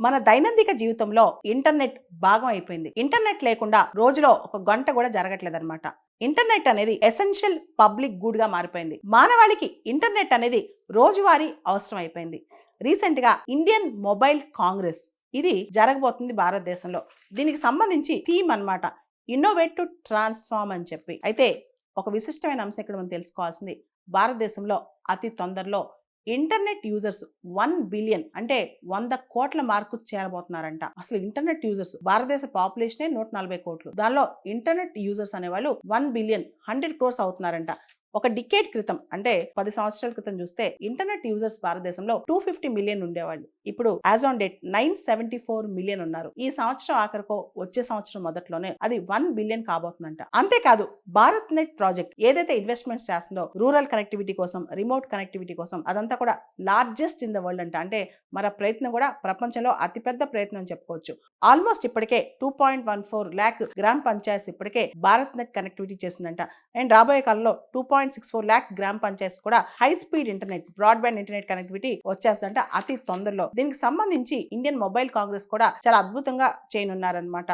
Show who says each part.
Speaker 1: మన దైనందిక జీవితంలో ఇంటర్నెట్ భాగం అయిపోయింది. ఇంటర్నెట్ లేకుండా రోజులో ఒక గంట కూడా జరగట్లేదు అనమాట. ఇంటర్నెట్ అనేది ఎసెన్షియల్ పబ్లిక్ గుడ్ గా మారిపోయింది. మానవాళికి ఇంటర్నెట్ అనేది రోజువారీ అవసరం అయిపోయింది. రీసెంట్ గా ఇండియన్ మొబైల్ కాంగ్రెస్ ఇది జరగబోతుంది భారతదేశంలో. దీనికి సంబంధించి థీమ్ అన్నమాట ఇన్నోవేట్ టు ట్రాన్స్ఫార్మ్ అని చెప్పి. అయితే ఒక విశిష్టమైన అంశం ఇక్కడ మనం తెలుసుకోవాల్సింది, భారతదేశంలో అతి తొందరలో ఇంటర్నెట్ యూజర్స్ 1 బిలియన్ అంటే 100 కోట్ల మార్కు చేరబోతున్నారంట. అసలు ఇంటర్నెట్ యూజర్స్ భారతదేశ పాపులేషనే 140 కోట్లు. దానిలో ఇంటర్నెట్ యూజర్స్ అనేవాళ్ళు 1 బిలియన్ 100 క్రోర్స్ అవుతున్నారంట. ఒక డికేడ్ క్రితం అంటే 10 సంవత్సరాల క్రితం చూస్తే ఇంటర్నెట్ యూజర్స్ భారతదేశంలో 250 మిలియన్ ఉండేవాళ్ళు. ఇప్పుడు యాజ్ ఆన్ డేట్ 974 మిలియన్ ఉన్నారు. ఈ సంవత్సరం ఆఖరికో వచ్చే సంవత్సరం మొదట్లోనే అది 1 బిలియన్ కాబోతుందంట. అంతేకాదు భారత్ నెట్ ప్రాజెక్ట్ ఏదైతే ఇన్వెస్ట్మెంట్స్ చేస్తుందో రూరల్ కనెక్టివిటీ కోసం, రిమోట్ కనెక్టివిటీ కోసం, అదంతా కూడా లార్జెస్ట్ ఇన్ ద వరల్డ్ అంట. అంటే మన ప్రయత్నం కూడా ప్రపంచంలో అతిపెద్ద ప్రయత్నం అని చెప్పుకోవచ్చు. ఆల్మోస్ట్ ఇప్పటికే 2.14 lakh గ్రామ పంచాయత్ ఇప్పటికే భారత్ నెట్ కనెక్టివిటీ చేసిందంట. అండ్ రాబోయే కాలంలో 2.64 lakh గ్రామ పంచాయత్ కూడా high speed internet, broadband internet connectivity వచ్చేస్తుందంట అతి తొందరలో. దీనికి సంబంధించి ఇండియన్ మొబైల్ కాంగ్రెస్ కూడా చాలా అద్భుతంగా చేయనున్నారనమాట.